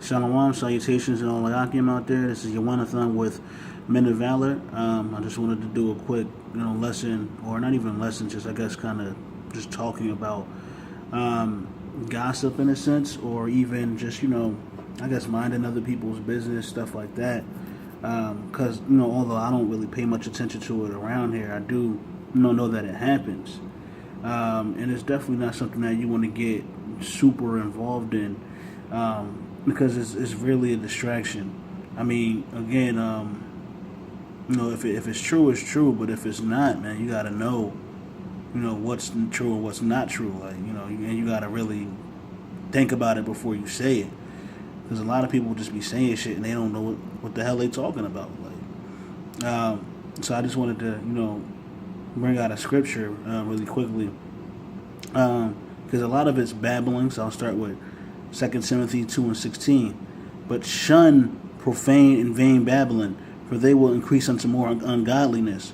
Shalom, salutations and all the Akim out there. This is Yawanathan with Men of Valor. I just wanted to do a quick, lesson, or not even lesson, just I guess kind of just talking about gossip in a sense, or even just, I guess minding other people's business, stuff like that. Because, although I don't really pay much attention to it around here, I do know that it happens. And it's definitely not something that you want to get super involved in. Because it's really a distraction. I mean, again, if it's true, it's true. But if it's not, man, you gotta know, what's true and what's not true. Like, and you gotta really think about it before you say it. Because a lot of people just be saying shit and they don't know what the hell they talking about. Like, so I just wanted to, bring out a scripture really quickly. Because a lot of it's babbling. So I'll start with 2 Timothy 2:16. But shun profane and vain babbling, for they will increase unto more ungodliness.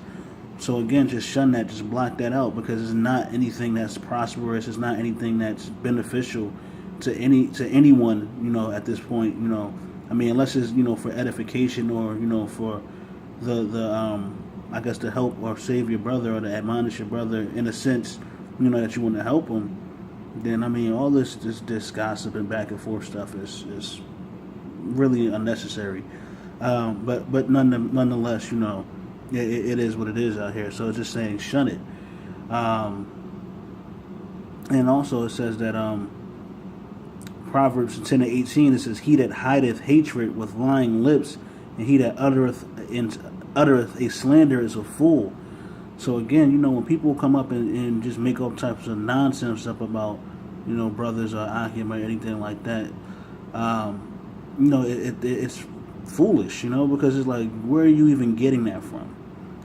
So again, just shun that, just block that out, because it's not anything that's prosperous. It's not anything that's beneficial to anyone. At this point, I mean, unless it's for edification or for the I guess to help or save your brother or to admonish your brother in a sense, that you want to help him. Then I mean, all this gossip and back and forth stuff is really unnecessary. But nonetheless, it is what it is out here. So it's just saying shun it. And also it says that Proverbs 10:18, it says, "He that hideth hatred with lying lips, and he that uttereth a slander is a fool." So again, when people come up and just make all types of nonsense up about, brothers or Akim or anything like that, it's foolish, because it's like, where are you even getting that from?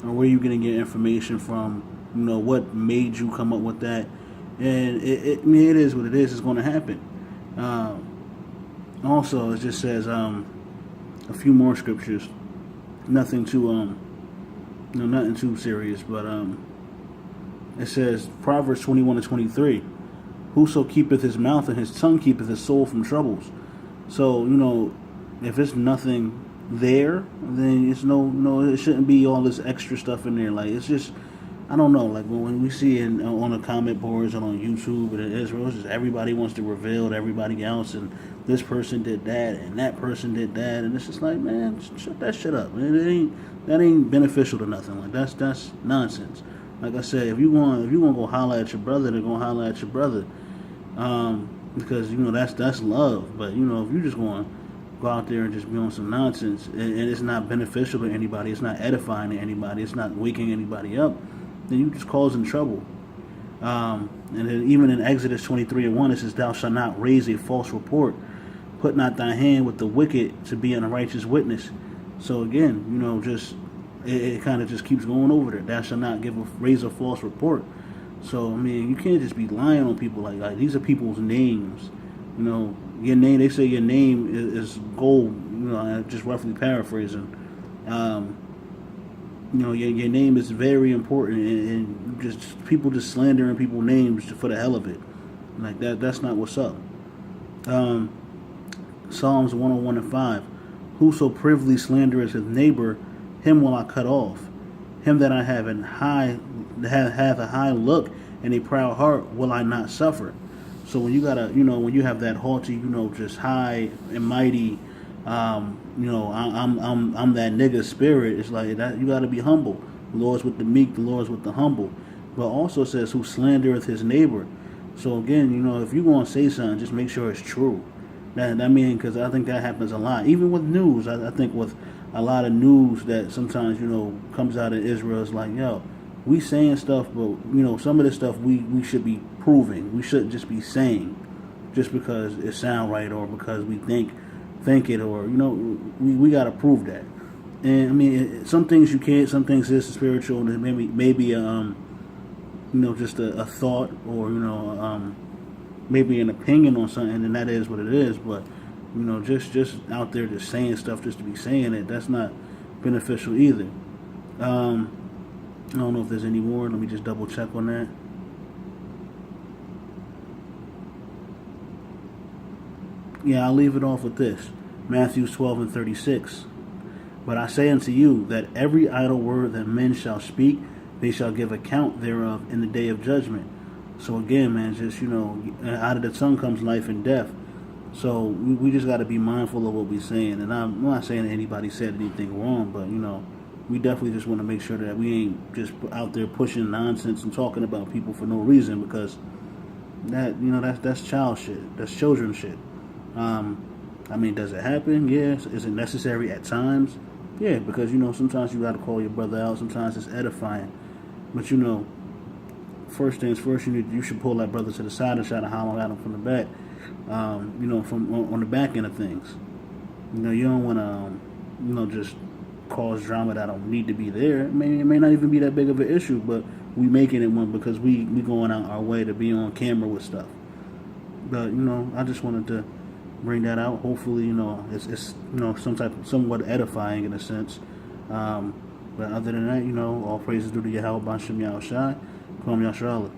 Or where are you going to get information from? What made you come up with that? And it is what it is. It's going to happen. Also, it just says a few more scriptures. Nothing too nothing too serious, but it says Proverbs 21:23, "Whoso keepeth his mouth and his tongue keepeth his soul from troubles." So if it's nothing there, then it's it shouldn't be all this extra stuff in there. Like, it's just, I don't know. Like when we see on the comment boards and on YouTube and in Israel, it's just everybody wants to reveal to everybody else, and this person did that and that person did that, and it's just like, man, shut that shit up. That ain't beneficial to nothing. Like that's nonsense. Like I said, if you want to go holler at your brother, then go holler at your brother, because that's love. But if you just going to go out there and just be on some nonsense, and it's not beneficial to anybody, it's not edifying to anybody, it's not waking anybody up, then you just causing trouble. And then even in Exodus 23:1, it says, "Thou shalt not raise a false report. Put not thy hand with the wicked to be an unrighteous witness." So again, just it kind of just keeps going over there. "Thou shalt not raise a false report." So I mean, you can't just be lying on people like these are people's names. Your name. They say your name is gold. I'm just roughly paraphrasing. Your name is very important, and just people just slandering people's names for the hell of it. Like that's not what's up. Psalms 101:5, "Whoso privily slandereth his neighbor, him will I cut off. Him that I have hath a high look and a proud heart will I not suffer." So when you when you have that haughty, just high and mighty, I'm that nigga spirit. It's like that. You gotta be humble. The Lord's with the meek, the Lord's with the humble. But also says, "Who slandereth his neighbor." So again, if you gonna say something, just make sure it's true. Because I think that happens a lot, even with news. I think with a lot of news that sometimes comes out of Israel, is like, yo, we saying stuff, but some of this stuff we should be proving. We shouldn't just be saying just because it sound right or because we think it, or we got to prove that. And I mean, some things you can't, some things is spiritual, and maybe just a thought, or maybe an opinion on something, and that is what it is. But just out there just saying stuff just to be saying it, that's not beneficial either. I don't know if there's any more. Let me just double check on that. Yeah, I'll leave it off with this. Matthew 12:36. But I say unto you that every idle word that men shall speak, they shall give account thereof in the day of judgment. So again, man, just, out of the tongue comes life and death. So we just got to be mindful of what we're saying. And I'm not saying that anybody said anything wrong, but, we definitely just want to make sure that we ain't just out there pushing nonsense and talking about people for no reason, because that's child shit. That's children shit. Does it happen? Yes. Is it necessary at times? Yeah, because, sometimes you got to call your brother out. Sometimes it's edifying. But, first things first, you should pull that brother to the side and try to holler at him from the back, from on the back end of things. You don't want to, just cause drama that don't need to be there. It may not even be that big of an issue, but we making it one because we going out our way to be on camera with stuff. But, I just wanted to bring that out. Hopefully, it's somewhat edifying in a sense. But other than that, all praises due to Yahweh Bashim Yahushai. Kwam Yashra'Allah.